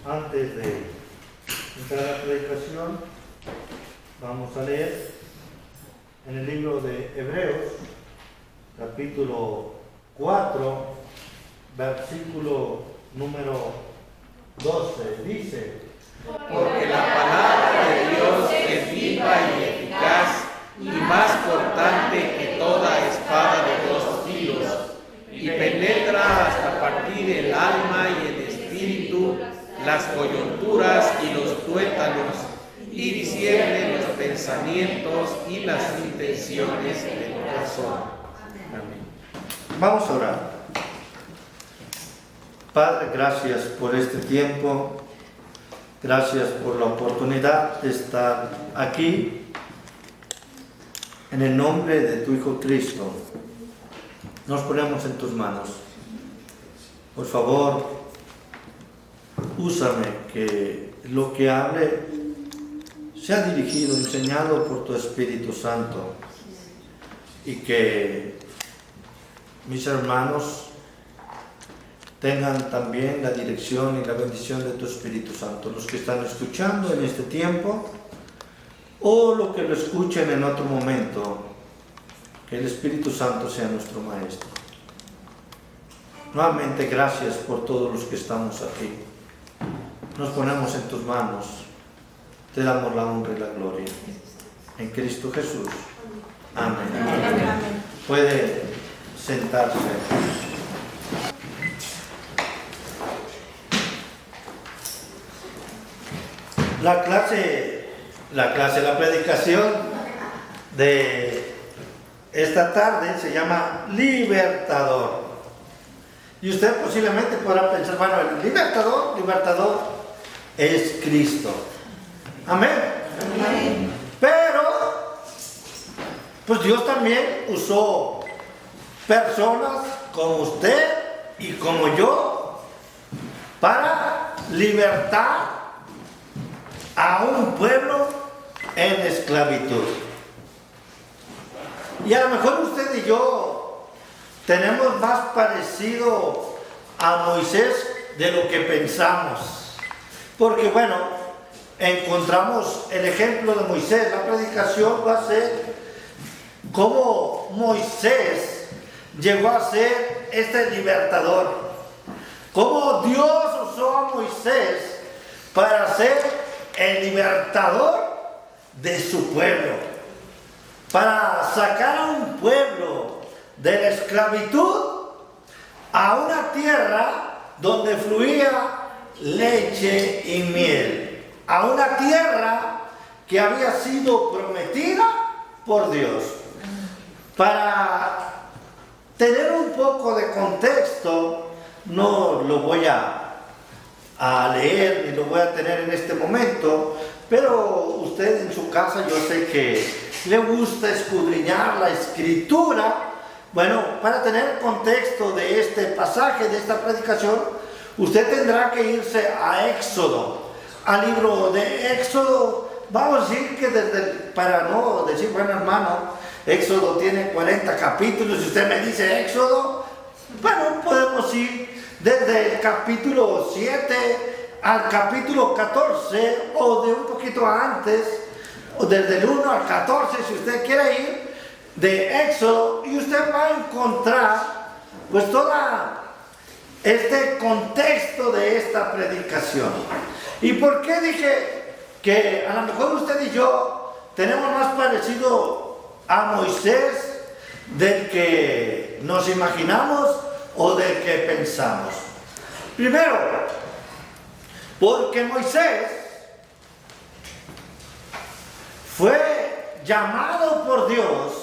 Antes de entrar a la predicación, vamos a leer en el libro de Hebreos, capítulo 4, versículo número 12. Dice: porque la palabra de Dios es viva y eficaz y más cortante que toda espada de dos filos, y penetra hasta partir el alma y el espíritu, las coyunturas y los tuétanos, y discierne los pensamientos y las intenciones del corazón. Amén. Vamos a orar. Padre, gracias por este tiempo. Gracias por la oportunidad de estar aquí en el nombre de tu Hijo Cristo. Nos ponemos en tus manos. Por favor, úsame, que lo que hable sea dirigido, enseñado por tu Espíritu Santo, y que mis hermanos tengan también la dirección y la bendición de tu Espíritu Santo, los que están escuchando en este tiempo o los que lo escuchen en otro momento. Que el Espíritu Santo sea nuestro Maestro. Nuevamente, gracias por todos los que estamos aquí. Nos ponemos en tus manos. Te damos la honra y la gloria. En Cristo Jesús. Amén. Amén. Puede sentarse. La predicación de esta tarde se llama Libertador. Y usted posiblemente podrá pensar, bueno, el libertador es Cristo. Amén. Amén. Pero, pues Dios también usó personas como usted y como yo para libertar a un pueblo en esclavitud. Y a lo mejor usted y yo tenemos más parecido a Moisés de lo que pensamos. Porque bueno, encontramos el ejemplo de Moisés. La predicación va a ser cómo Moisés llegó a ser este libertador. Cómo Dios usó a Moisés para ser el libertador de su pueblo, para sacar a un pueblo de la esclavitud a una tierra donde fluía leche y miel, a una tierra que había sido prometida por Dios. Para tener un poco de contexto, no lo voy a leer ni lo voy a tener en este momento, pero usted en su casa, yo sé que le gusta escudriñar la escritura. Bueno, para tener el contexto de este pasaje, de esta predicación, usted tendrá que irse a Éxodo, al libro de Éxodo. Vamos a decir que para no decir, bueno hermano, Éxodo tiene 40 capítulos, y usted me dice Éxodo, bueno, podemos ir desde el capítulo 7 al capítulo 14, o de un poquito antes, o desde el 1 al 14, si usted quiere ir, de Éxodo, y usted va a encontrar pues todo este contexto de esta predicación. ¿Y por qué dije que a lo mejor usted y yo tenemos más parecido a Moisés del que nos imaginamos o del que pensamos? Primero, porque Moisés fue llamado por Dios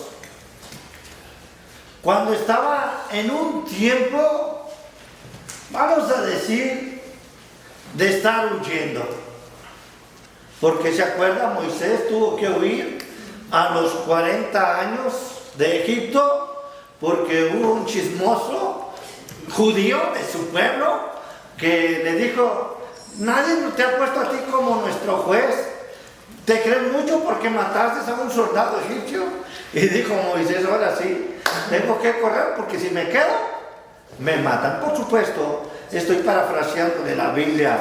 cuando estaba en un tiempo, vamos a decir, de estar huyendo. Porque se acuerda, Moisés tuvo que huir a los 40 años de Egipto, porque hubo un chismoso judío de su pueblo que le dijo: nadie te ha puesto a ti como nuestro juez, te creen mucho porque mataste a un soldado egipcio. Y dijo Moisés: ahora sí, tengo que correr porque si me quedo, me matan. Por supuesto, estoy parafraseando de la Biblia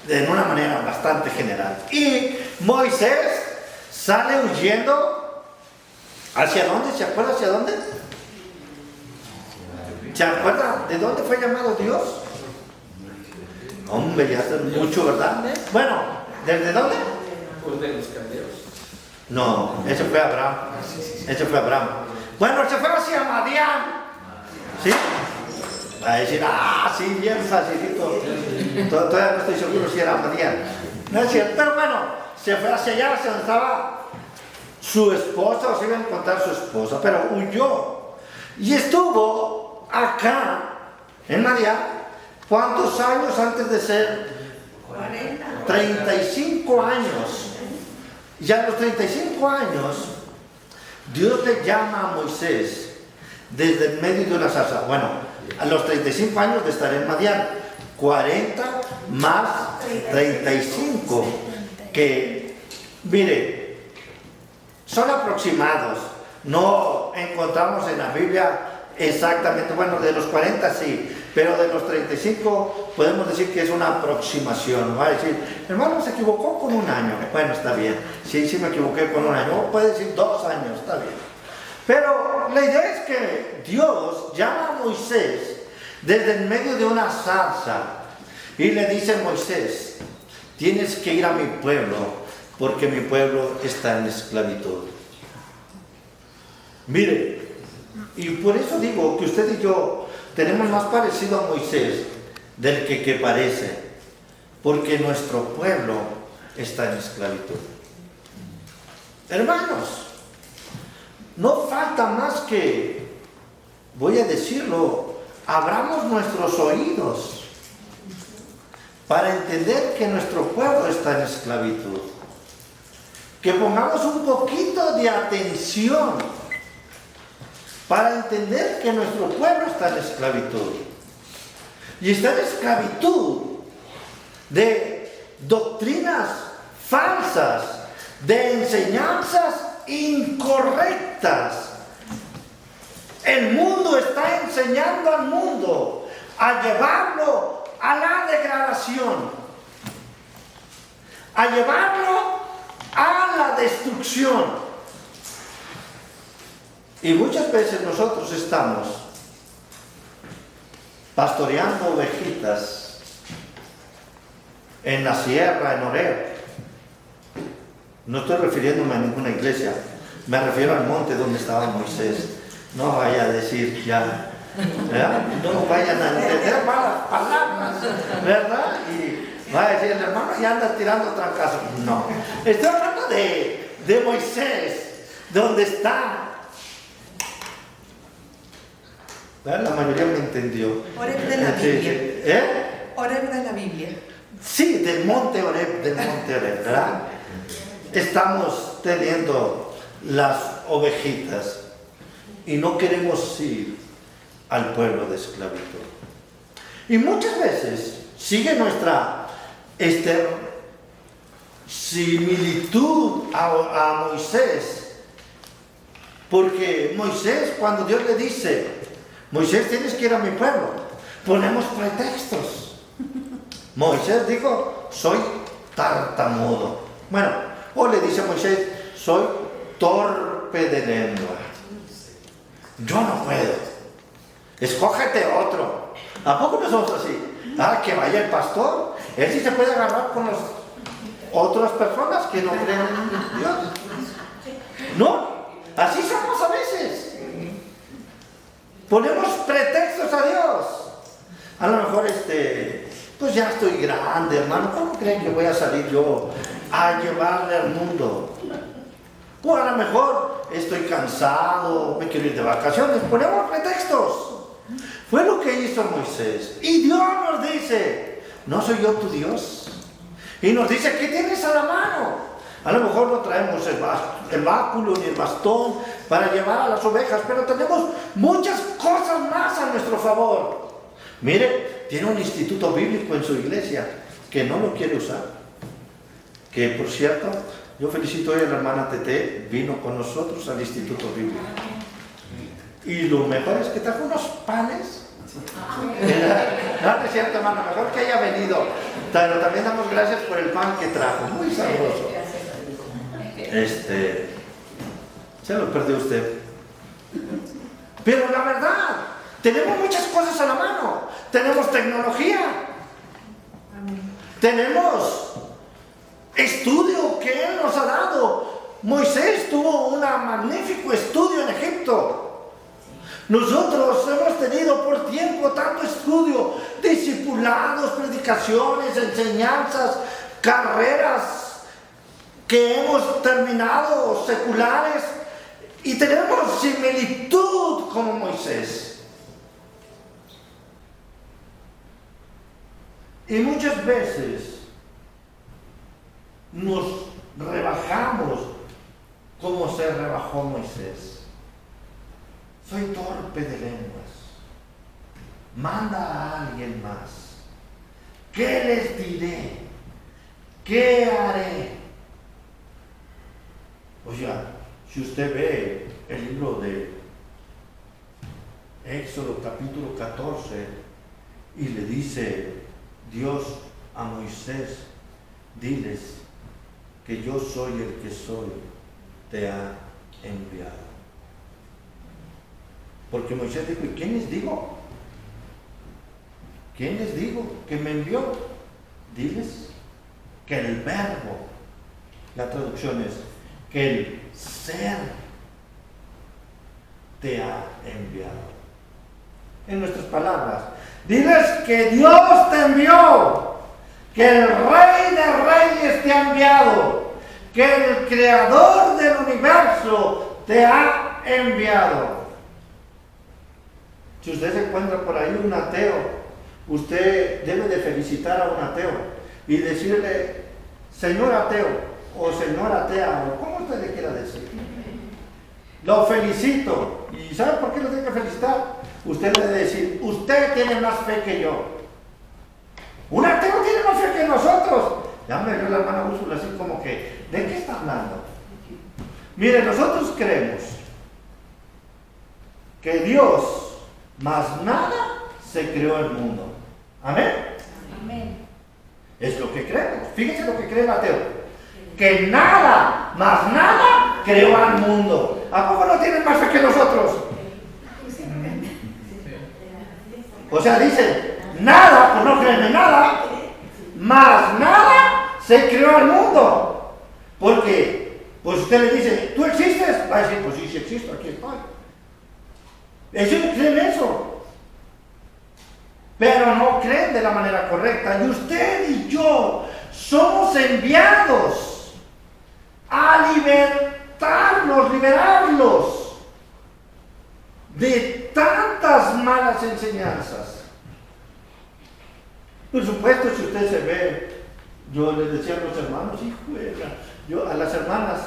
de una manera bastante general. Y Moisés sale huyendo. ¿Hacia dónde? ¿Se acuerda hacia dónde? ¿Se acuerda de dónde fue llamado Dios? Hombre, ya hace mucho, ¿verdad? Bueno, ¿desde dónde? Pues de los caldeos. No, ese fue Abraham. Ese fue Abraham. Bueno, se fue hacia Madián. ¿Sí? Va a decir, sí, bien facilito. Todavía no estoy seguro si era Madián. No es cierto, pero bueno, se fue hacia allá, se donde estaba su esposa, o se iba a encontrar su esposa, pero huyó. Y estuvo acá, en Madián, ¿cuántos años antes de ser? 40. 35 años. Ya a los 35 años, Dios le llama a Moisés desde el medio de una zarza. Bueno, a los 35 años de estar en Madián, 40 más 35, que, mire, son aproximados. No encontramos en la Biblia exactamente, bueno, de los 40 sí, pero de los 35 podemos decir que es una aproximación. Va a decir, hermano, se equivocó con un año. Bueno, está bien. Sí me equivoqué con un año. O puede decir 2 años, está bien. Pero la idea es que Dios llama a Moisés desde el medio de una zarza y le dice a Moisés, tienes que ir a mi pueblo porque mi pueblo está en esclavitud. Mire, y por eso digo que usted y yo tenemos más parecido a Moisés del que parece, porque nuestro pueblo está en esclavitud. Hermanos, no falta más que, voy a decirlo, abramos nuestros oídos para entender que nuestro pueblo está en esclavitud. Que pongamos un poquito de atención para entender que nuestro pueblo está en esclavitud. Y está en esclavitud de doctrinas falsas, de enseñanzas incorrectas. El mundo está enseñando al mundo a llevarlo a la degradación, a llevarlo a la destrucción. Y muchas veces nosotros estamos pastoreando ovejitas en la sierra, en Horeb. No estoy refiriéndome a ninguna iglesia, me refiero al monte donde estaba Moisés. No vaya a decir ya, ¿verdad? No vayan a entender malas palabras, ¿verdad? Y va a decir, el hermano ya anda tirando trancazos. No, estoy hablando de Moisés, donde está. La mayoría me entendió. Horeb de la Biblia. ¿Eh? Horeb de la Biblia. Sí, del monte Horeb, ¿verdad? Estamos teniendo las ovejitas y no queremos ir al pueblo de esclavitud. Y muchas veces sigue nuestra similitud a Moisés, porque Moisés, cuando Dios le dice, Moisés, tienes que ir a mi pueblo, ponemos pretextos. Moisés dijo, soy tartamudo. Bueno, o le dice a Moisés, soy torpe de lengua. Yo no puedo. Escógete otro. ¿A poco no somos así? Que vaya el pastor. Él sí se puede agarrar con las otras personas que no creen en Dios. No, así somos a veces. Ponemos pretextos a Dios. A lo mejor pues ya estoy grande, hermano. ¿Cómo creen que voy a salir yo a llevarle al mundo? O a lo mejor estoy cansado, me quiero ir de vacaciones. Ponemos pretextos. Fue lo que hizo Moisés. Y Dios nos dice, ¿no soy yo tu Dios? Y nos dice, ¿qué tienes a la mano? A lo mejor no traemos el báculo ni el bastón para llevar a las ovejas, pero tenemos muchas cosas más a nuestro favor. Mire, tiene un instituto bíblico en su iglesia que no lo quiere usar. Que, por cierto, yo felicito hoy a la hermana Tete, vino con nosotros al instituto bíblico. Y lo mejor es que trajo unos panes No es cierto, hermano, mejor que haya venido. Pero también damos gracias por el pan que trajo, muy sabroso. Se lo perdió usted. Pero la verdad, tenemos muchas cosas a la mano. Tenemos tecnología. Tenemos estudio que Él nos ha dado. Moisés tuvo un magnífico estudio en Egipto. Nosotros hemos tenido por tiempo tanto estudio, discipulados, predicaciones, enseñanzas, carreras que hemos terminado seculares y tenemos similitud como Moisés. Y muchas veces nos rebajamos como se rebajó Moisés. Soy torpe de lenguas. Manda a alguien más. ¿Qué les diré? ¿Qué haré? Oiga, si usted ve el libro de Éxodo capítulo 14 y le dice Dios a Moisés, diles que yo soy el que soy, te ha enviado. Porque Moisés dijo, ¿y quién les digo? ¿Quién les digo que me envió? Diles que el verbo, la traducción es que el ser te ha enviado. En nuestras palabras, diles que Dios te envió, que el Rey de Reyes te ha enviado, que el Creador del universo te ha enviado. Si usted se encuentra por ahí un ateo, usted debe de felicitar a un ateo y decirle, señor ateo o señora atea, o como usted le quiera decir. Lo felicito. ¿Y sabe por qué lo tiene que felicitar? Usted le debe decir, usted tiene más fe que yo. Un ateo tiene más fe que nosotros. Ya me vio la hermana Úrsula así como que, ¿de qué está hablando? Mire, nosotros creemos que Dios más nada se creó el mundo. ¿Amén? Amén. Es lo que creemos. Fíjense lo que cree el ateo. Que nada, más nada, creó al mundo. ¿A poco no tienen más fe que nosotros? O sea, dicen, nada, pues no creen en nada, más nada se creó al mundo. Porque, pues usted le dice, ¿tú existes? Va a decir, pues sí, sí existo, aquí estoy. Ellos creen eso, pero no creen de la manera correcta. Y usted y yo somos enviados a liberarlos de tantas malas enseñanzas. Por supuesto, si usted se ve, yo les decía a los hermanos, yo a las hermanas,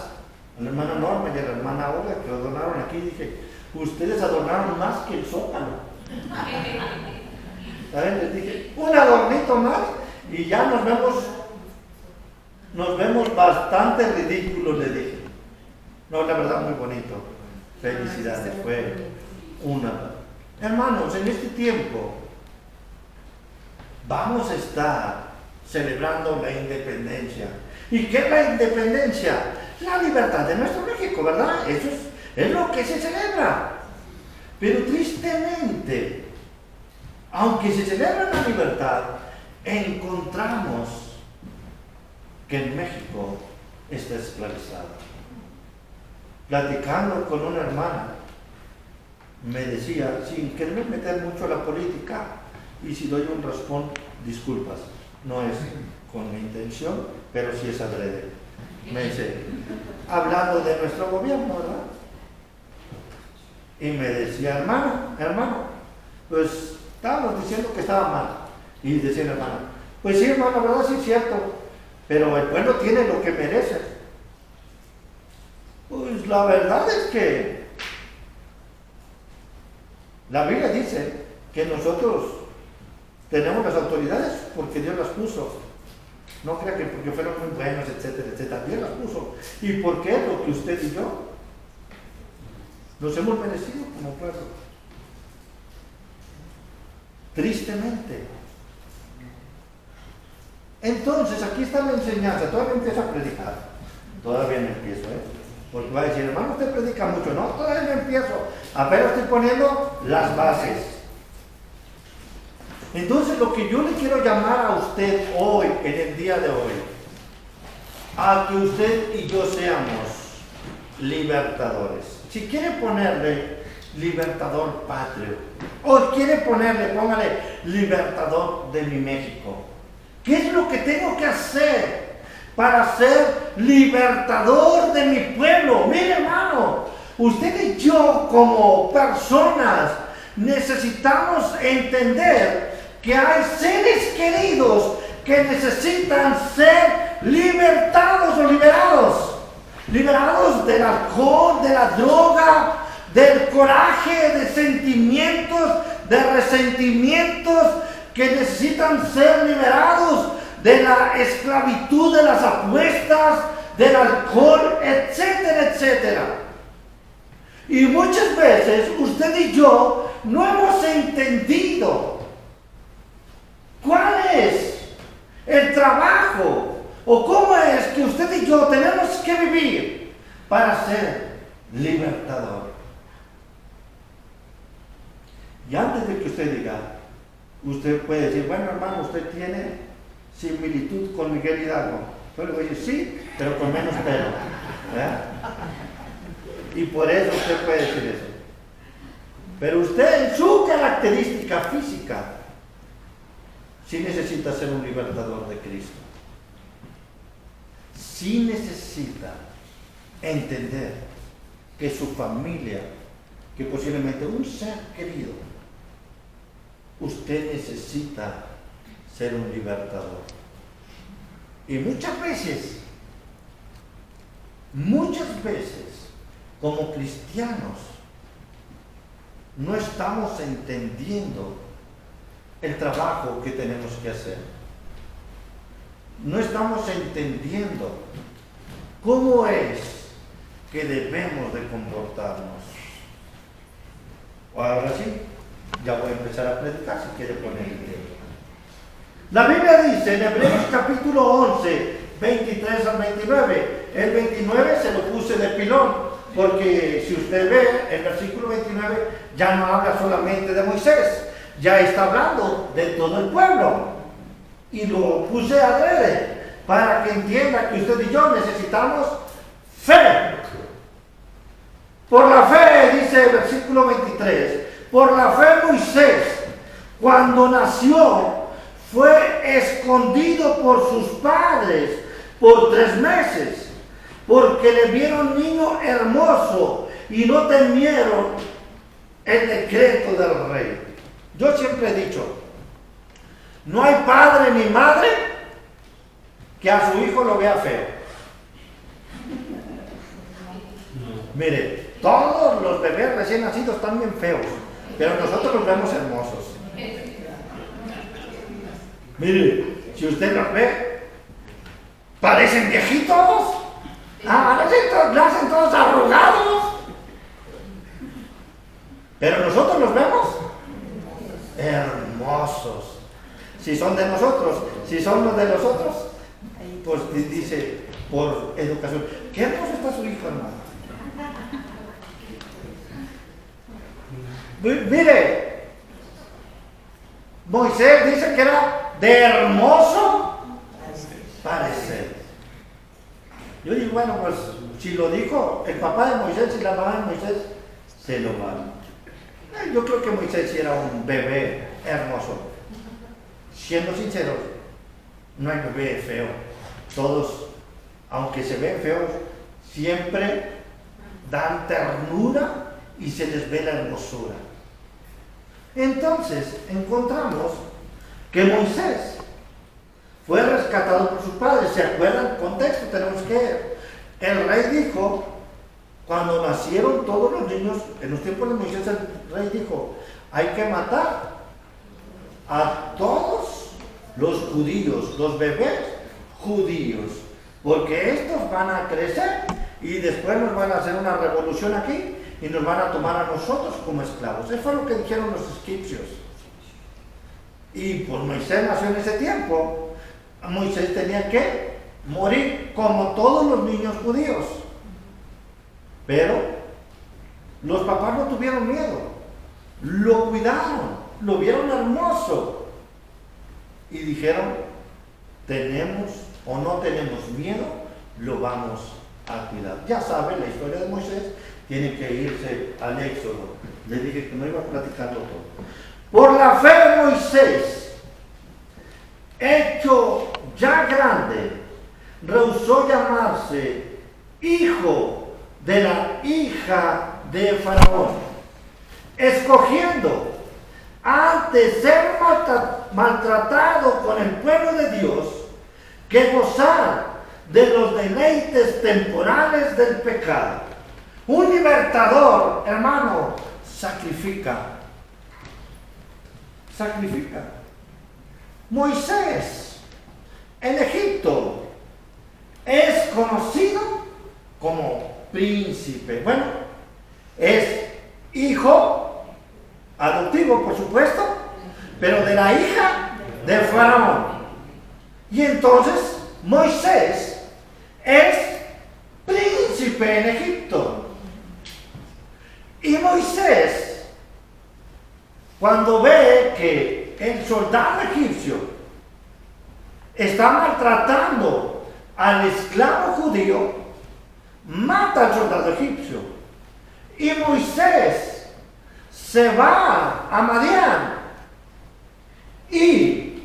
a la hermana Norma y a la hermana Olga que adornaron aquí, dije, ustedes adornaron más que el zócalo. Les dije, un adornito más y ya nos vemos bastante ridículos, le dije. No, la verdad, muy bonito. Felicidades, fue una. Hermanos, en este tiempo vamos a estar celebrando la independencia. ¿Y qué es la independencia? La libertad de nuestro México, ¿verdad? Eso es lo que se celebra. Pero tristemente, aunque se celebra la libertad, encontramos que en México está esclavizado. Platicando con una hermana, me decía, sin querer meter mucho a la política, y si doy un raspón, disculpas, no es con mi intención, pero sí es adrede. Me dice, hablando de nuestro gobierno, ¿verdad? Y me decía, hermano, pues estábamos diciendo que estaba mal. Y decía el hermano, pues sí, hermano, la verdad sí es cierto, pero el pueblo tiene lo que merece. Pues la verdad es que la Biblia dice que nosotros tenemos las autoridades porque Dios las puso. No crea que porque fueron muy buenos, etcétera, etcétera. Dios las puso. ¿Y por qué lo que usted y yo nos hemos merecido como pueblo? tristemente. Entonces, aquí está la enseñanza. Todavía empiezo a predicar. Todavía no empiezo, porque va a decir, hermano, usted predica mucho. No, todavía no empiezo. Apenas estoy poniendo las bases. Entonces, lo que yo le quiero llamar a usted hoy, en el día de hoy, a que usted y yo seamos libertadores. Si quiere ponerle libertador patrio, o quiere ponerle, póngale libertador de mi México. ¿Qué es lo que tengo que hacer para ser libertador de mi pueblo? Mire, hermano, usted y yo como personas necesitamos entender que hay seres queridos que necesitan ser libertados o liberados del alcohol, de la droga, del coraje, de sentimientos, de resentimientos, que necesitan ser liberados de la esclavitud de las apuestas, del alcohol, etcétera, etcétera. Y muchas veces usted y yo no hemos entendido cuál es el trabajo o cómo es que usted y yo tenemos que vivir para ser libertador. Y antes de que usted diga, usted puede decir, bueno, hermano, usted tiene similitud con Miguel Hidalgo. Yo le voy a decir, sí, pero con menos pelo. ¿Verdad? Y por eso usted puede decir eso. Pero usted, en su característica física, sí necesita ser un libertador de Cristo. Sí necesita entender que su familia, que posiblemente un ser querido, usted necesita ser un libertador. Y muchas veces, como cristianos, no estamos entendiendo el trabajo que tenemos que hacer. No estamos entendiendo cómo es que debemos de comportarnos. Ahora sí, ya voy a empezar a predicar si quiere poner el tiempo. La Biblia dice en Hebreos capítulo 11, 23 al 29, el 29 se lo puse de pilón, porque si usted ve el versículo 29 ya no habla solamente de Moisés, ya está hablando de todo el pueblo. Y lo puse adrede para que entienda que usted y yo necesitamos fe. Por la fe, dice el versículo 23, por la fe Moisés, cuando nació, fue escondido por sus padres por 3 meses, porque le vieron niño hermoso y no temieron el decreto del rey. Yo siempre he dicho, no hay padre ni madre que a su hijo lo vea feo. Mire, todos los bebés recién nacidos están bien feos, pero nosotros los vemos hermosos. Mire, si usted los ve, parecen viejitos, nacen todos arrugados, pero nosotros los vemos hermosos. Si son de nosotros, si son los de los otros, pues dice por educación, qué hermoso está su hijo, hermano. Mire, Moisés dice que era de hermoso parecer. Yo digo, bueno, pues si lo dijo el papá de Moisés y la mamá de Moisés, se lo van. Yo creo que Moisés sí era un bebé hermoso. Siendo sinceros, no hay bebé feo. Todos, aunque se ven feos, siempre dan ternura y se les ve la hermosura. Entonces encontramos que Moisés fue rescatado por sus padres. ¿Se acuerdan? Contexto, tenemos que ver. El rey dijo, cuando nacieron todos los niños, en los tiempos de Moisés, el rey dijo, hay que matar a todos los judíos, los bebés judíos, porque estos van a crecer y después nos van a hacer una revolución aquí y nos van a tomar a nosotros como esclavos. Eso fue lo que dijeron los egipcios. Y pues Moisés nació en ese tiempo. Moisés tenía que morir como todos los niños judíos. Pero los papás no tuvieron miedo. Lo cuidaron, lo vieron hermoso. Y dijeron, tenemos o no tenemos miedo, lo vamos a cuidar. Ya saben la historia de Moisés, tiene que irse al Éxodo. Le dije que no iba a platicarlo todo. Por la fe de Moisés, hecho ya grande, rehusó llamarse hijo de la hija de Faraón, escogiendo antes ser maltratado con el pueblo de Dios que gozar de los deleites temporales del pecado. Un libertador, hermano, sacrifica. Moisés en Egipto es conocido como príncipe. Bueno, es hijo adoptivo, por supuesto, pero de la hija de Faraón. Y entonces Moisés es príncipe en Egipto. Y Moisés, cuando ve que el soldado egipcio está maltratando al esclavo judío, mata al soldado egipcio. Y Moisés se va a Madián y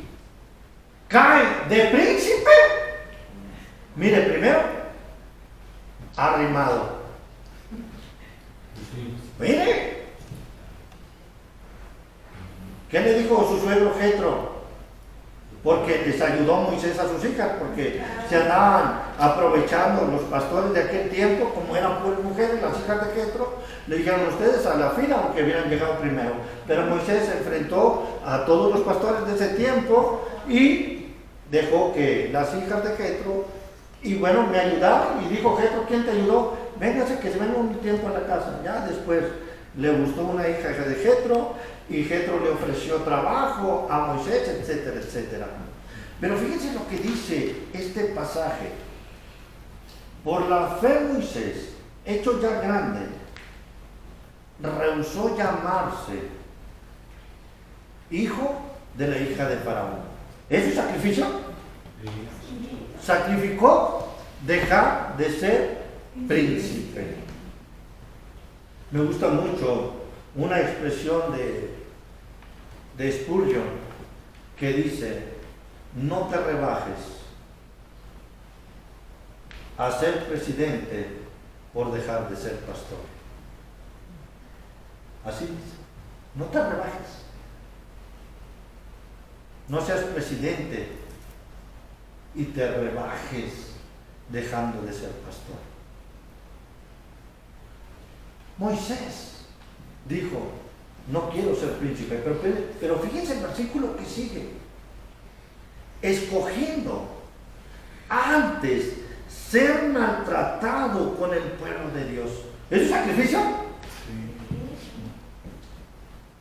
cae de príncipe. Mire, primero, arrimado. Mire, ¿qué le dijo su suegro Jetro? Porque les ayudó Moisés a sus hijas, porque se andaban aprovechando los pastores de aquel tiempo, como eran puras mujeres, las hijas de Jetro, le dijeron ustedes a la fila, aunque hubieran llegado primero. Pero Moisés se enfrentó a todos los pastores de ese tiempo y dejó que las hijas de Jetro, y bueno, me ayudaron, y dijo Jetro, ¿quién te ayudó? Véngase que se venga un tiempo a la casa. Ya después le gustó una hija de Jetro, y Jetro le ofreció trabajo a Moisés, etcétera, etcétera. Pero fíjense lo que dice este pasaje. Por la fe Moisés, hecho ya grande, rehusó llamarse hijo de la hija de Faraón. ¿Es un sacrificio? Sacrificó dejar de ser príncipe. Me gusta mucho una expresión de Spurgeon que dice: no te rebajes a ser presidente por dejar de ser pastor. Así dice, no te rebajes, no seas presidente y te rebajes dejando de ser pastor. Moisés dijo: no quiero ser príncipe, pero fíjense el versículo que sigue: escogiendo antes ser maltratado con el pueblo de Dios. ¿Es un sacrificio?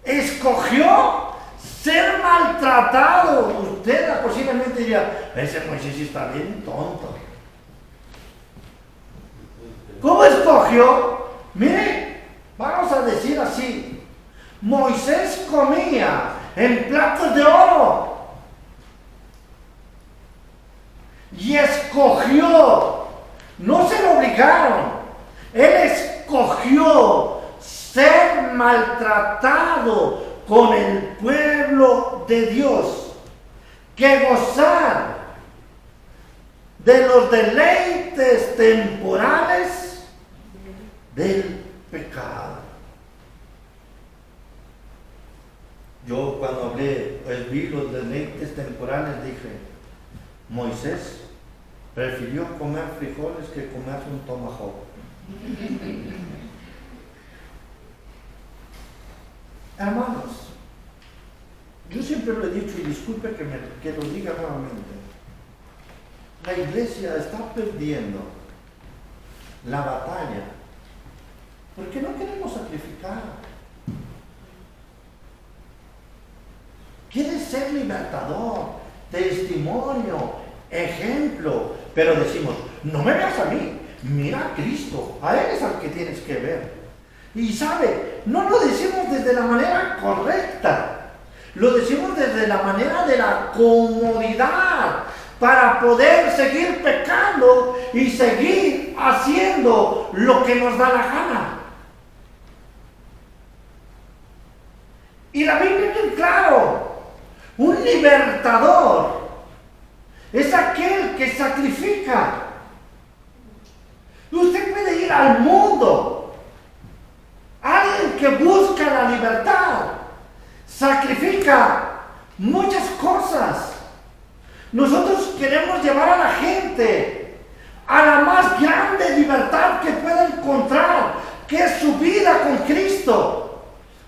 Escogió ser maltratado. Usted posiblemente diría: ese Moisés está bien tonto. ¿Cómo escogió? Mire, vamos a decir así: Moisés comía en platos de oro y escogió, no se lo obligaron, él escogió ser maltratado con el pueblo de Dios, que gozar de los deleites temporales del pecado. Yo cuando hablé, pues vi los deleites temporales, dije: Moisés prefirió comer frijoles que comerse un tomahawk. Hermanos, yo siempre lo he dicho, y disculpe que lo diga nuevamente: la iglesia está perdiendo la batalla porque no queremos sacrificar. ¿Quieres ser libertador, testimonio, ejemplo. Pero decimos, no me veas a mí, mira a Cristo, a Él es al que tienes que ver. Y sabe, no lo decimos desde la manera correcta, lo decimos desde la manera de la comodidad, para poder seguir pecando y seguir haciendo lo que nos da la gana. Y la Biblia es bien claro, un libertador es aquel que sacrifica. Usted puede ir al mundo, alguien que busca la libertad, sacrifica muchas cosas. Nosotros queremos llevar a la gente a la más grande libertad que pueda encontrar, que es su vida con Cristo.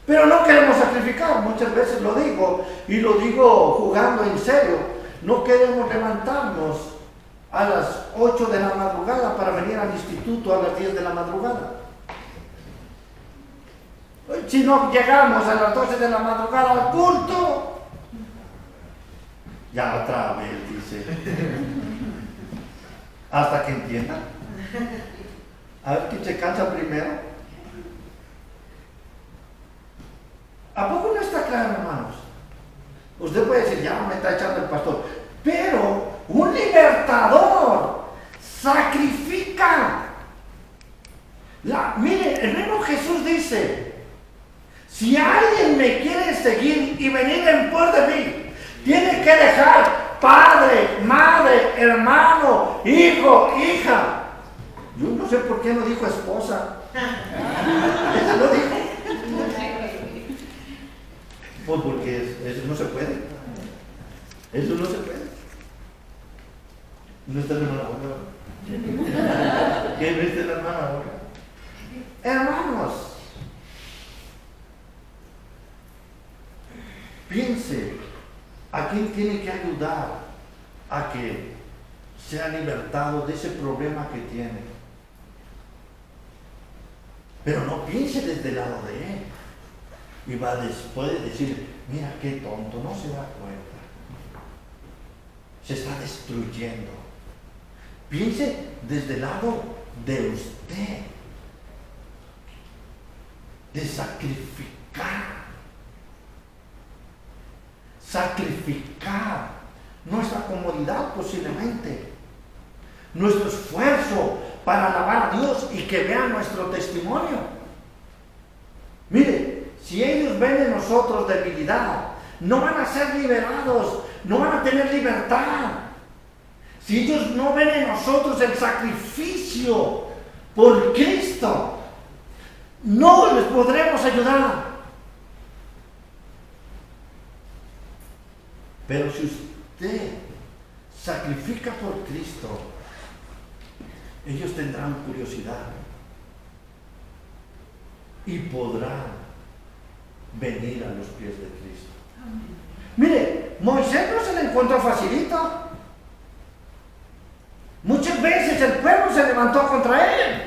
Pero no queremos sacrificar, muchas veces lo digo, y lo digo jugando en serio. No queremos levantarnos a las 8 de la madrugada para venir al instituto a las 10 de la madrugada. Si no llegamos a las 12 de la madrugada al culto, ya otra vez dice, hasta que entienda. A ver quién se cansa primero. ¿A poco no está claro, hermanos? Usted puede decir, ya me está echando el pastor, pero un libertador sacrifica. Mire, el mismo Jesús dice, si alguien me quiere seguir y venir en pos de mí, tiene que dejar padre, madre, hermano, hijo, hija. Yo no sé por qué no dijo esposa. Eso lo dijo. Pues porque eso no se puede. Eso no se puede. No está la hermana ahora. ¿Qué no está la hermana ahora? Hermanos, piense. ¿A quién tiene que ayudar a que sea libertado de ese problema que tiene? Pero no piense desde el lado de él. Y va después de decir, mira qué tonto, no se da cuenta. Se está destruyendo. Piense desde el lado de usted. De sacrificar. Sacrificar nuestra comodidad posiblemente, nuestro esfuerzo para alabar a Dios y que vean nuestro testimonio. Mire, si ellos ven en nosotros debilidad, no van a ser liberados, no van a tener libertad. Si ellos no ven en nosotros el sacrificio por Cristo, no les podremos ayudar. Pero si usted sacrifica por Cristo, ellos tendrán curiosidad y podrán venir a los pies de Cristo. Amén. Mire, Moisés no se le encontró facilito. Muchas veces el pueblo se levantó contra él.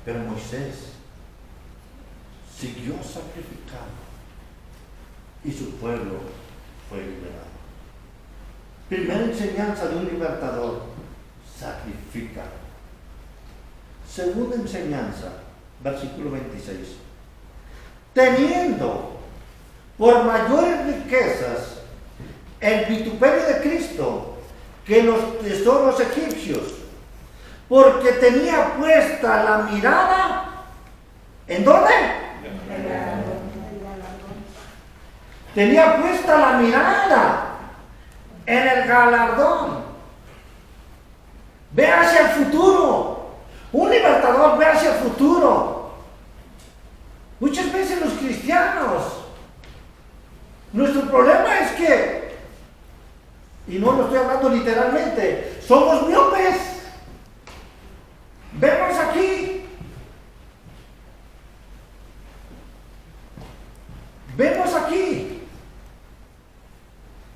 Pero Moisés siguió sacrificando y su pueblo fue liberado. Primera enseñanza de un libertador: sacrifica. Segunda enseñanza, versículo 26. Teniendo por mayores riquezas el vituperio de Cristo que los tesoros egipcios, porque tenía puesta la mirada, ¿en dónde? Tenía puesta la mirada en el galardón. Ve hacia el futuro. Un libertador ve hacia el futuro. Muchas veces los cristianos, nuestro problema es que, y no lo estoy hablando literalmente, somos miopes. Vemos aquí, vemos aquí,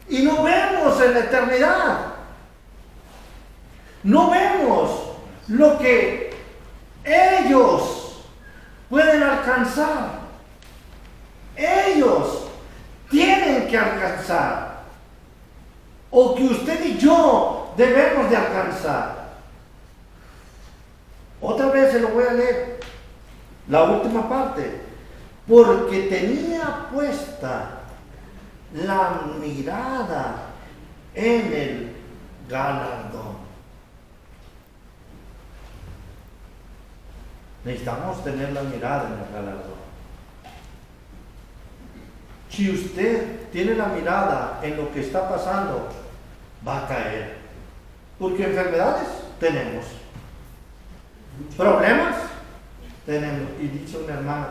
y no vemos en la eternidad. No vemos lo que ellos pueden alcanzar. Ellos tienen que o que usted y yo debemos de alcanzar. Otra vez se lo voy a leer, la última parte. Porque tenía puesta la mirada en el galardón. Necesitamos tener la mirada en el galardón. Si usted tiene la mirada en lo que está pasando, va a caer. Porque enfermedades tenemos. Problemas tenemos. Y dice una hermana,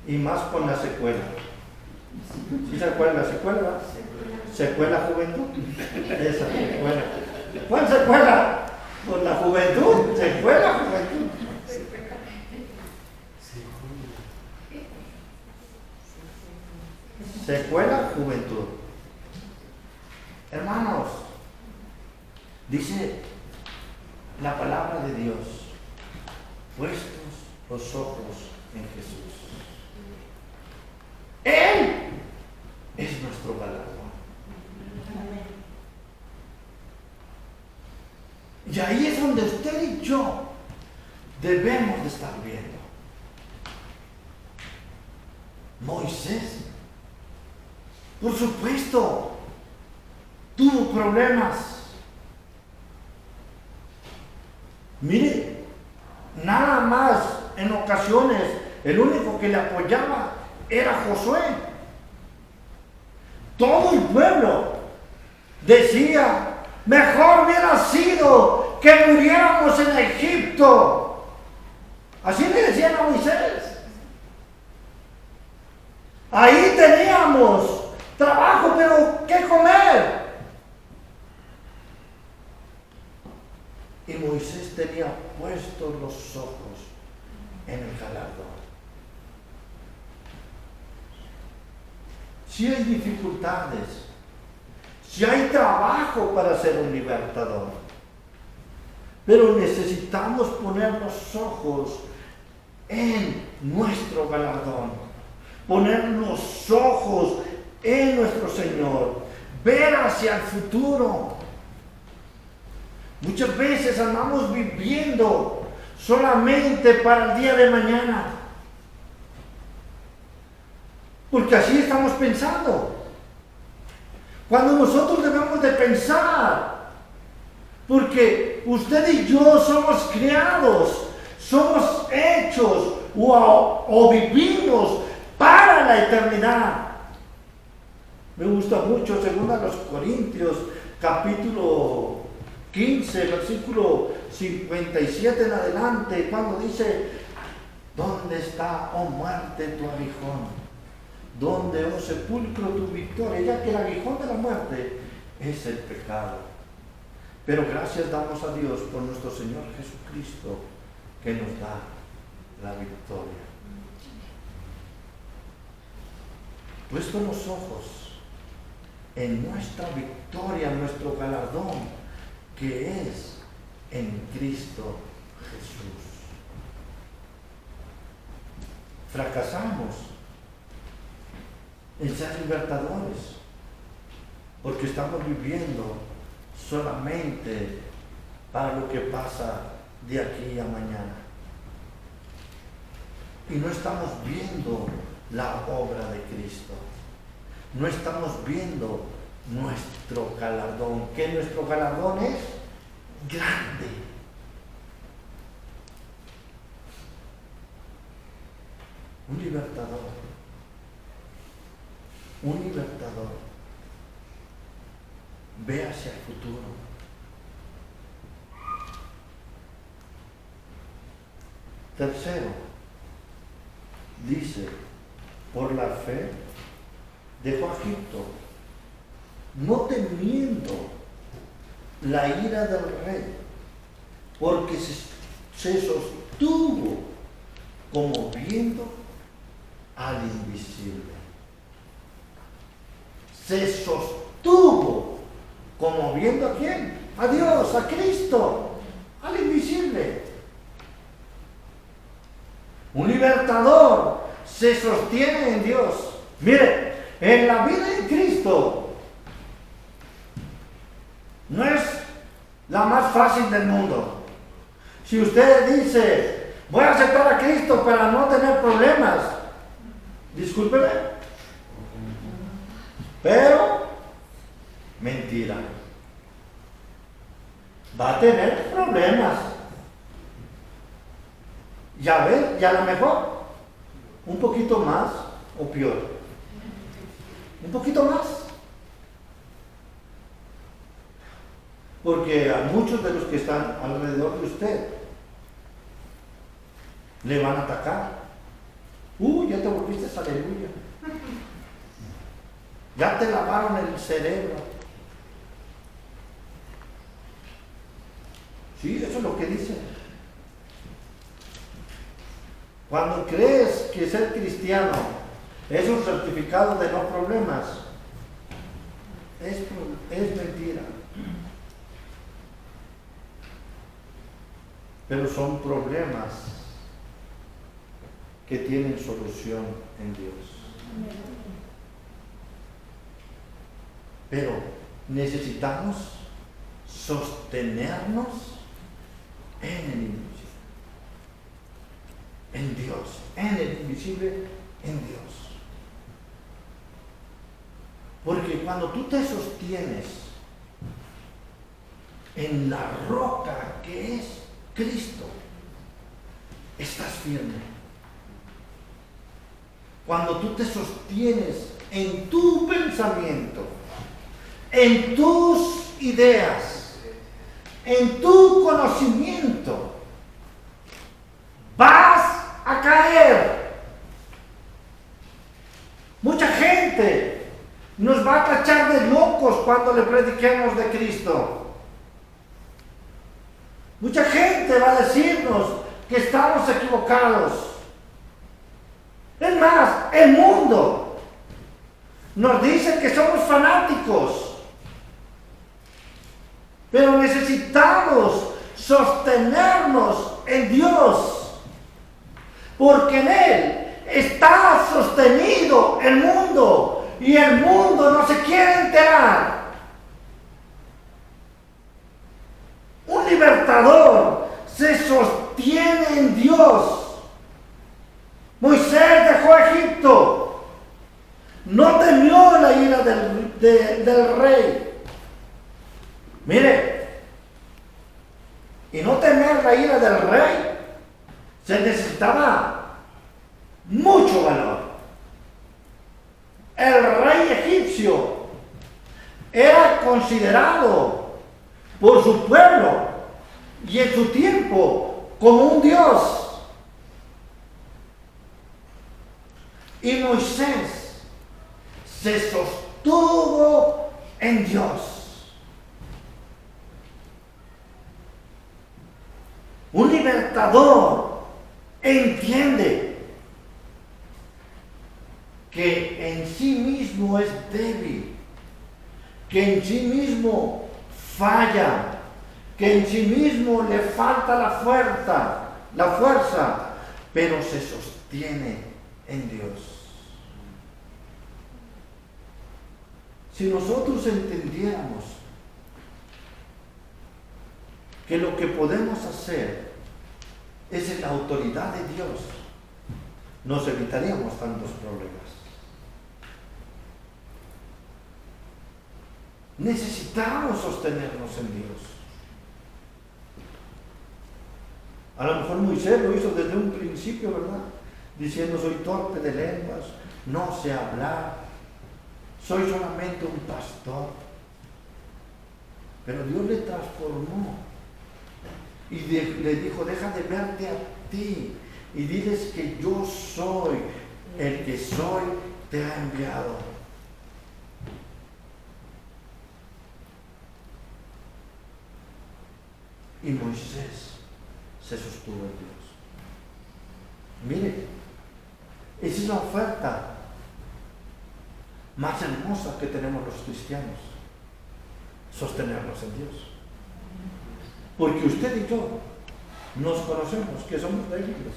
y más con la secuela. ¿Sí se acuerda la secuela? ¿Secuela juventud? Esa secuela. ¿Cuál secuela? Por la juventud. Secuela juventud. Secuela juventud. Hermanos, dice la palabra de Dios, puestos los ojos en Jesús. Él es nuestro galardón. Y ahí es donde usted y yo debemos de estar viendo. Moisés, por supuesto, tuvo problemas. Mire, nada más en ocasiones el único que le apoyaba era Josué. Todo el pueblo decía, mejor hubiera sido que muriéramos en Egipto. Así le decían a Moisés. Ahí teníamos trabajo, pero ¿qué comer? Y Moisés tenía puestos los ojos en el galardón. Si hay dificultades, si hay trabajo para ser un libertador, pero necesitamos poner los ojos en nuestro galardón, poner los ojos en nuestro Señor, ver hacia el futuro. Muchas veces andamos viviendo solamente para el día de mañana, porque así estamos pensando. Cuando nosotros debemos de pensar, porque usted y yo somos creados, somos hechos o vivimos para la eternidad. Me gusta mucho 2 Corintios capítulo 15, versículo 57 en adelante, cuando dice, ¿dónde está, oh muerte, tu aguijón? ¿Dónde, oh sepulcro, tu victoria? Ya que el aguijón de la muerte es el pecado. Pero gracias damos a Dios por nuestro Señor Jesucristo, que nos da la victoria. Puesto los ojos en nuestra victoria, nuestro galardón, que es en Cristo Jesús. Fracasamos en ser libertadores, porque estamos viviendo solamente para lo que pasa de aquí a mañana. Y no estamos viendo la obra de Cristo. No estamos viendo nuestro galardón, que nuestro galardón es grande. Un libertador. Un libertador ve hacia el futuro. Tercero, dice, por la fe dejó a Egipto, no temiendo la ira del rey, porque se sostuvo como viendo al invisible. Se sostuvo como viendo a quién, a Dios, a Cristo, al invisible. Un libertador se sostiene en Dios. Mire, en la vida en Cristo la más fácil del mundo. Si usted dice, voy a aceptar a Cristo para no tener problemas, discúlpeme, pero mentira. Va a tener problemas. Ya ve, ya a lo mejor un poquito más o peor. Un poquito más. Porque a muchos de los que están alrededor de usted le van a atacar. Ya te volviste aleluya. Ya te lavaron el cerebro. Sí, eso es lo que dice. Cuando crees que ser cristiano es un certificado de no problemas, es mentira. Pero son problemas que tienen solución en Dios. Pero necesitamos sostenernos en el invisible, en Dios, en el invisible, en Dios. Porque cuando tú te sostienes en la roca que es Cristo, estás firme. Cuando tú te sostienes en tu pensamiento, en tus ideas, en tu conocimiento, vas a caer. Mucha gente nos va a tachar de locos cuando le prediquemos de Cristo. Mucha gente va a decirnos que estamos equivocados. Es más, el mundo nos dice que somos fanáticos. Pero necesitamos sostenernos en Dios, porque en Él está sostenido el mundo y el mundo no se quiere enterar. Un libertador se sostiene en Dios. Moisés dejó Egipto, no temió la ira del rey. Mire, y no temer la ira del rey, se necesitaba mucho valor. El rey egipcio era considerado por su pueblo y en su tiempo como un dios. Y Moisés se sostuvo en Dios. Un libertador entiende que en sí mismo es débil, que en sí mismo falla, que en sí mismo le falta la fuerza, pero se sostiene en Dios. Si nosotros entendiéramos que lo que podemos hacer es en la autoridad de Dios, nos evitaríamos tantos problemas. Necesitamos sostenernos en Dios. A lo mejor Moisés lo hizo desde un principio, ¿verdad? Diciendo, soy torpe de lenguas, no sé hablar, soy solamente un pastor. Pero Dios le transformó y le dijo, deja de verte a ti y diles que yo soy el que soy, te ha enviado. Y Moisés se sostuvo en Dios. Mire, esa es la oferta más hermosa que tenemos los cristianos, sostenernos en Dios. Porque usted y yo nos conocemos que somos débiles.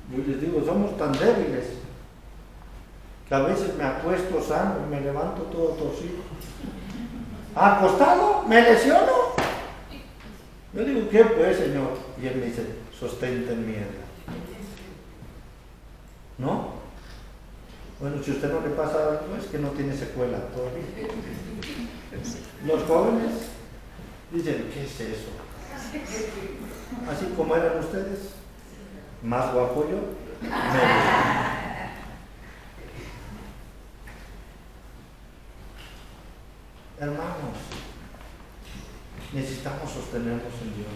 Yo les digo, somos tan débiles que a veces me acuesto sano y me levanto todo torcido. acostado, me lesiono. Yo digo, ¿qué pues, Señor? Y Él me dice, sostente en mí. ¿No? Bueno, si a usted no le pasa algo, es que no tiene secuela todavía. Los jóvenes dicen, ¿qué es eso? Así como eran ustedes, más guapo yo, menos. Hermanos, necesitamos sostenernos en Dios.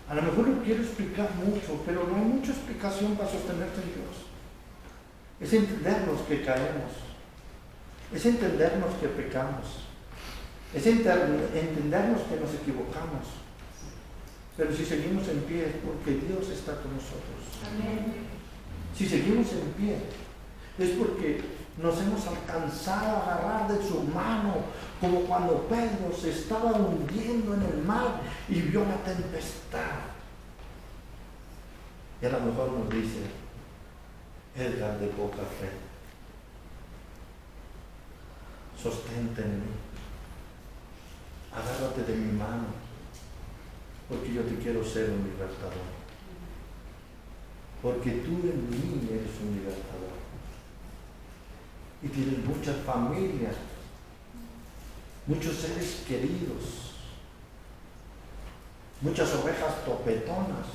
A lo mejor no quiero explicar mucho, pero no hay mucha explicación para sostenerse en Dios. Es entendernos que caemos, es entendernos que pecamos, es entendernos que nos equivocamos. Pero si seguimos en pie es porque Dios está con nosotros. Amén. Si seguimos en pie es porque nos hemos alcanzado a agarrar de su mano, como cuando Pedro se estaba hundiendo en el mar y vio la tempestad. Y a lo mejor nos dice, Edgar de poca fe, sostente en mí, agárrate de mi mano, porque yo te quiero ser un libertador, porque tú en mí eres un libertador. Y tienes muchas familias, muchos seres queridos, muchas ovejas topetonas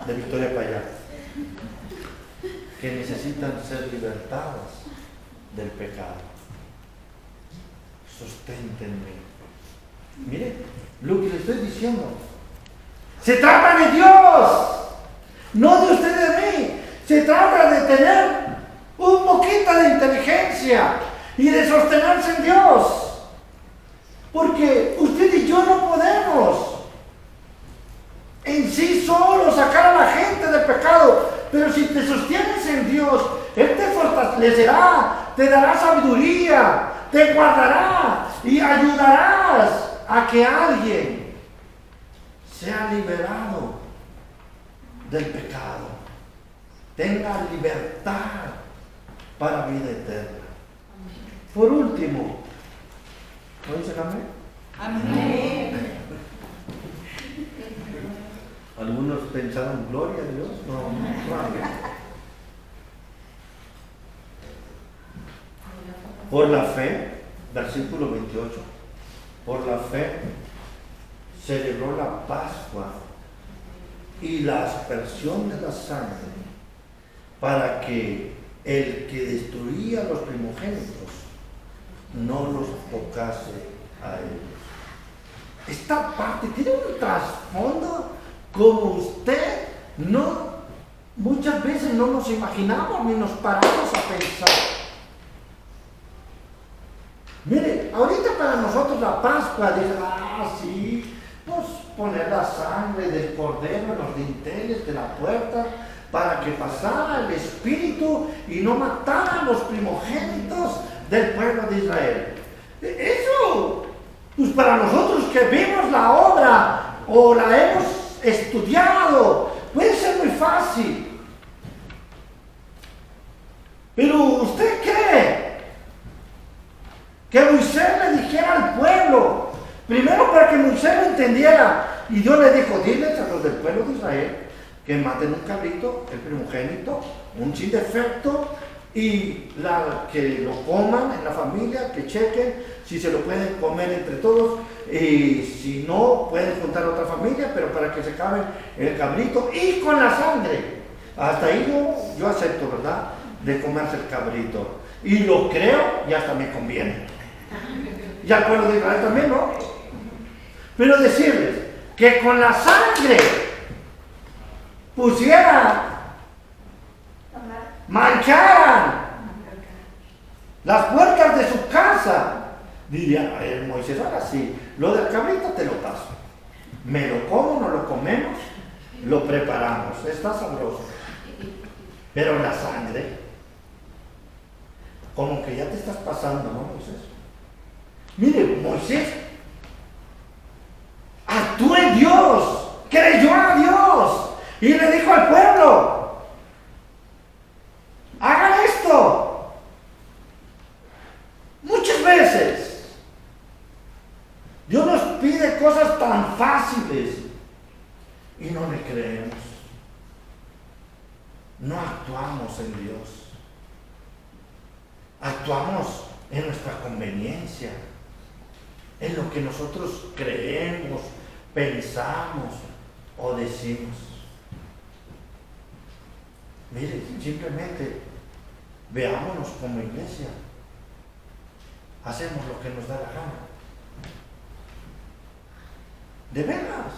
de Victoria para allá, que necesitan ser libertadas del pecado. Sosténtenme. Mire, lo que le estoy diciendo, se trata de Dios, no de usted y de mí. Se trata de tener un poquito de inteligencia y de sostenerse en Dios, porque usted y yo no podemos en sí solo sacar a la gente del pecado, pero si te sostienes en Dios, Él te fortalecerá, te dará sabiduría, te guardará y ayudarás a que alguien sea liberado del pecado, tenga libertad para vida eterna. Por último, ¿no dicen amén? Amén. Algunos pensaron, gloria a Dios. No, amén. Por la fe, versículo 28, por la fe celebró la Pascua y la aspersión de la sangre para que el que destruía a los primogénitos no los tocase a ellos. Esta parte tiene un trasfondo como usted muchas veces no nos imaginamos ni nos paramos a pensar. Mire, ahorita para nosotros la Pascua, dice, sí, pues poner la sangre del cordero en los dinteles de la puerta para que pasara el espíritu y no matara a los primogénitos del pueblo de Israel. Eso, pues para nosotros que vimos la obra o la hemos estudiado, puede ser muy fácil. Pero ¿usted cree que Moisés le dijera al pueblo, primero para que Moisés lo entendiera, y Dios le dijo, diles a los del pueblo de Israel que maten un cabrito, el primogénito, un sin defecto, y que lo coman en la familia, que chequen si se lo pueden comer entre todos, y si no, pueden juntar a otra familia, pero para que se acabe el cabrito, y con la sangre. Hasta ahí yo acepto, ¿verdad?, de comerse el cabrito. Y lo creo y hasta me conviene. Y al pueblo de Israel también, ¿no? Pero decirles que con la sangre mancharan las puertas de su casa, diría Moisés, ahora sí, lo del cabrito te lo paso, me lo como, no lo comemos, lo preparamos, está sabroso, pero la sangre, como que ya te estás pasando, ¿no, Moisés? Mire, Moisés actuó en Dios, creyó a Dios y le dijo al pueblo, hagan esto. Muchas veces cosas tan fáciles y no le creemos. No actuamos en Dios. Actuamos en nuestra conveniencia, en lo que nosotros creemos, pensamos o decimos. Mire, simplemente veámonos como iglesia. Hacemos lo que nos da la gana. De veras.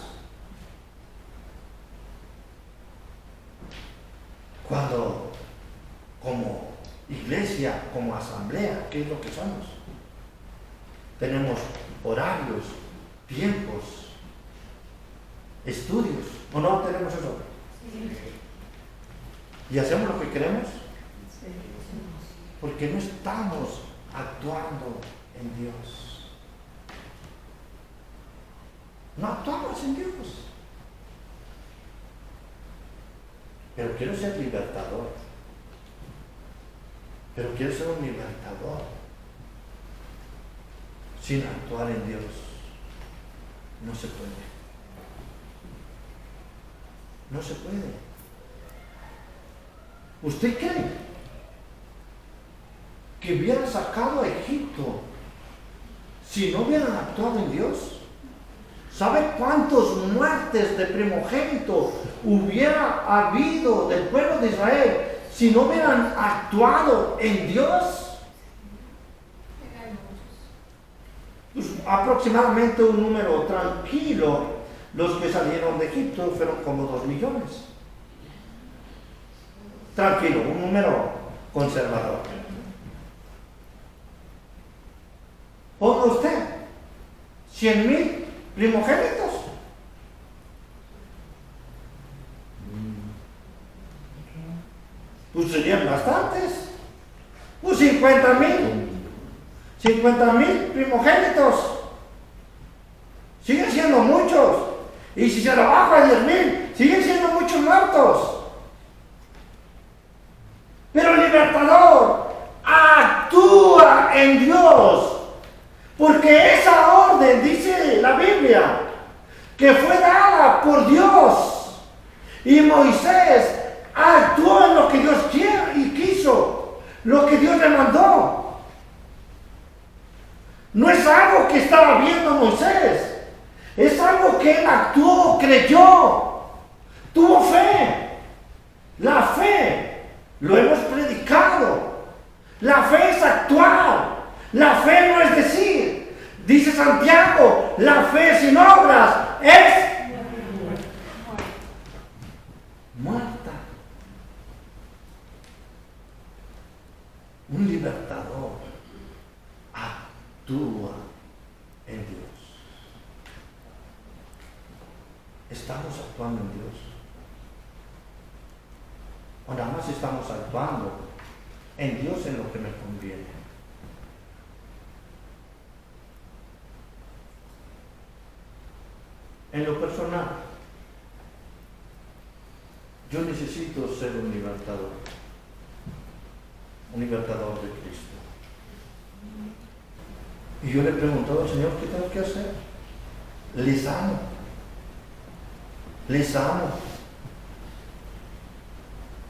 Cuando, como iglesia, como asamblea, ¿qué es lo que somos? Tenemos horarios, tiempos, estudios, ¿o no tenemos eso? ¿Y hacemos lo que queremos? Porque no estamos actuando en Dios. No actuamos en Dios. Pero quiero ser libertador. Pero quiero ser un libertador sin actuar en Dios. No se puede. No se puede. ¿Usted cree que hubieran sacado a Egipto si no hubieran actuado en Dios? ¿Sabe cuántas muertes de primogénito hubiera habido del pueblo de Israel si no hubieran actuado en Dios? Pues aproximadamente un número tranquilo, los que salieron de Egipto fueron como 2 millones. Tranquilo, un número conservador. Ponga usted 100,000 primogénitos. Pues serían bastantes. Pues 50,000 primogénitos. Siguen siendo muchos. Y si se lo baja a 10,000, siguen siendo muchos muertos. Pero el libertador actúa en Dios. Porque esa orden, dice la Biblia, que fue dada por Dios. Y Moisés actuó en lo que Dios quiere y quiso, lo que Dios le mandó. No es algo que estaba viendo Moisés, es algo que él actuó, creyó, tuvo fe. La fe, lo hemos predicado, la fe es actuar. La fe no es decir, dice Santiago, la fe sin obras es muerta. Un libertador actúa en Dios. ¿Estamos actuando en Dios? ¿O nada más estamos actuando en Dios en lo que me conviene? En lo personal, yo necesito ser un libertador de Cristo. Y yo le he preguntado al Señor, ¿qué tengo que hacer? Les amo.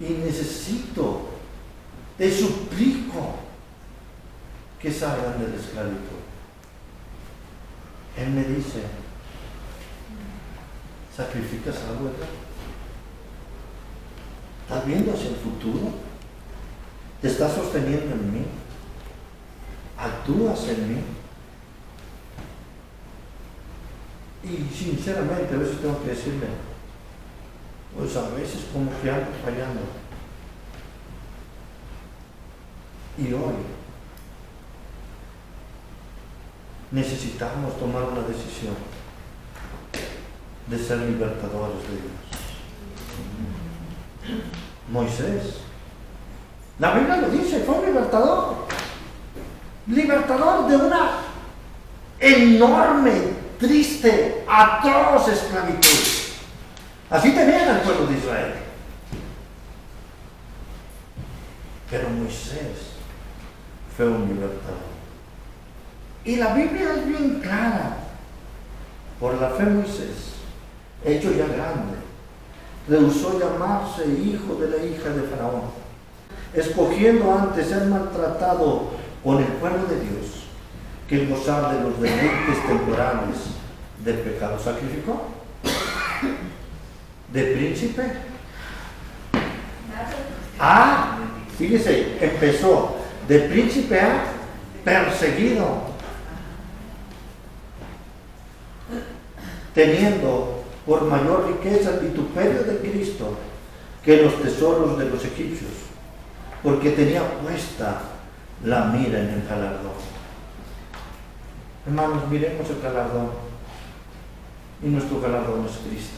Y necesito, te suplico que salgan de la esclavitud. Él me dice, ¿sacrificas algo, verdad? ¿Estás viendo hacia el futuro? ¿Te estás sosteniendo en mí? ¿Actúas en mí? Y sinceramente a veces tengo que decirle, pues a veces como que ando fallando. Y hoy necesitamos tomar una decisión de ser libertadores de Dios. Moisés, la Biblia lo dice, fue un libertador de una enorme, triste, atroz esclavitud. Así tenían al pueblo de Israel. Pero Moisés fue un libertador. Y la Biblia es bien clara. Por la fe Moisés, hecho ya grande, rehusó llamarse hijo de la hija de Faraón, escogiendo antes ser maltratado con el pueblo de Dios que el gozar de los deleites temporales del pecado. Sacrificó de príncipe a, fíjese, empezó de príncipe a perseguido, teniendo por mayor riqueza el vituperio de Cristo que los tesoros de los egipcios, porque tenía puesta la mira en el galardón. Hermanos, miremos el galardón, y nuestro galardón es Cristo.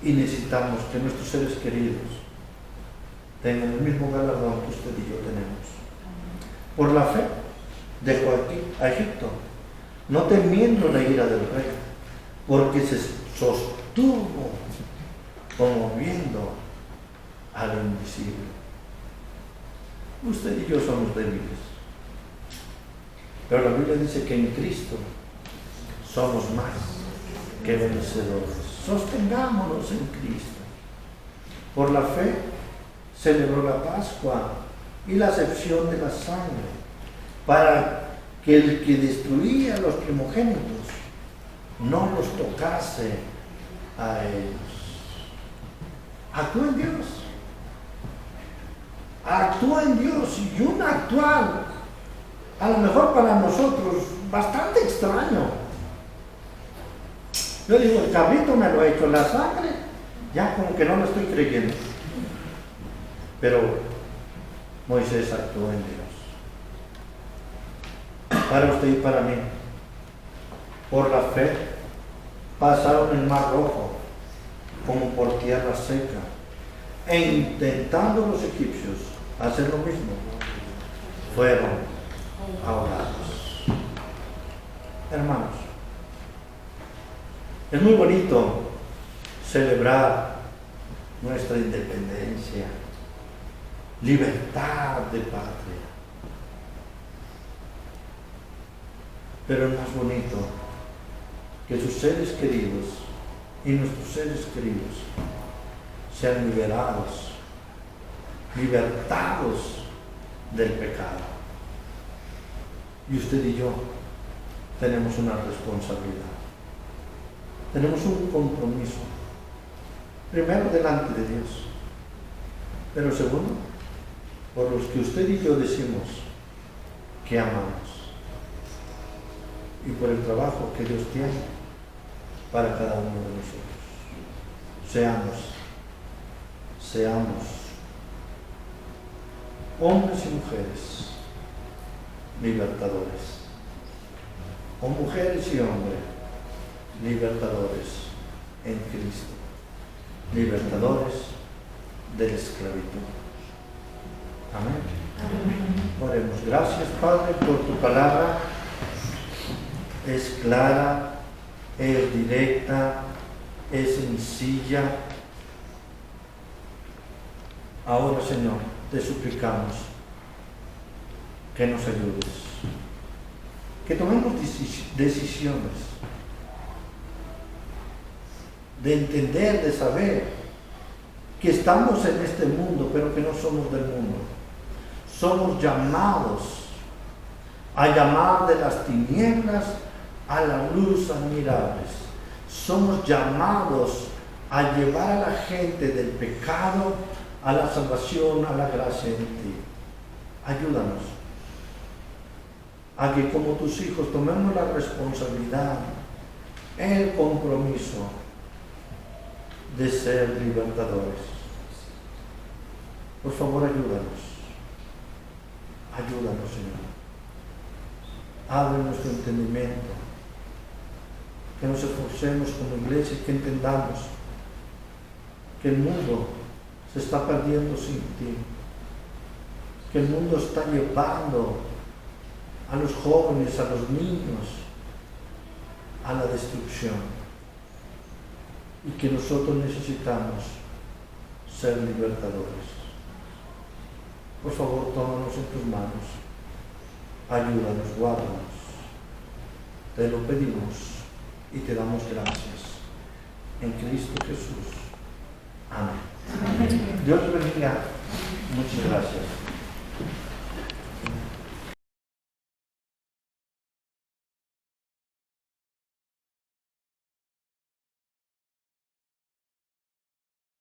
Y necesitamos que nuestros seres queridos tengan el mismo galardón que usted y yo tenemos. Por la fe dejó aquí a Egipto, no temiendo la ira del rey, porque se sostuvo como viendo a lo invisible. Usted y yo somos débiles, pero la Biblia dice que en Cristo somos más que vencedores. Sostengámonos en Cristo. Por la fe celebró la Pascua y la acepción de la sangre, para que el que destruía a los primogénitos no los tocase a ellos. Actúa en Dios. Actúa en Dios, y un actual, a lo mejor para nosotros, bastante extraño. Yo digo, el cabrito me lo ha hecho, la sangre, ya como que no lo estoy creyendo. Pero Moisés actuó en Dios. Para usted y para mí, por la fe, pasaron el mar rojo como por tierra seca, e intentando los egipcios hacer lo mismo, fueron ahogados. Hermanos, es muy bonito celebrar nuestra independencia, libertad de patria, pero es más bonito que sus seres queridos y nuestros seres queridos sean liberados, libertados del pecado. Y usted y yo tenemos una responsabilidad, tenemos un compromiso, primero delante de Dios, pero segundo, por los que usted y yo decimos que amamos, y por el trabajo que Dios tiene para cada uno de nosotros. Seamos hombres y mujeres libertadores, o mujeres y hombres libertadores en Cristo, libertadores de la esclavitud. Amén. Oremos. Gracias, Padre, por tu palabra. Es clara, es directa, es sencilla. Ahora, Señor, te suplicamos que nos ayudes, que tomemos decisiones de entender, de saber que estamos en este mundo, pero que no somos del mundo. Somos llamados a llamar de las tinieblas a la luz admirables. Somos llamados a llevar a la gente del pecado a la salvación, a la gracia en ti. Ayúdanos a que como tus hijos tomemos la responsabilidad, el compromiso de ser libertadores. Por favor, ayúdanos. Ayúdanos, Señor. Abre nuestro entendimiento. Que nos esforcemos como iglesia y que entendamos que el mundo se está perdiendo sin ti. Que el mundo está llevando a los jóvenes, a los niños, a la destrucción. Y que nosotros necesitamos ser libertadores. Por favor, tómanos en tus manos. Ayúdanos, guárdanos. Te lo pedimos y te damos gracias. En Cristo Jesús. Amén. Dios bendiga. Muchas gracias.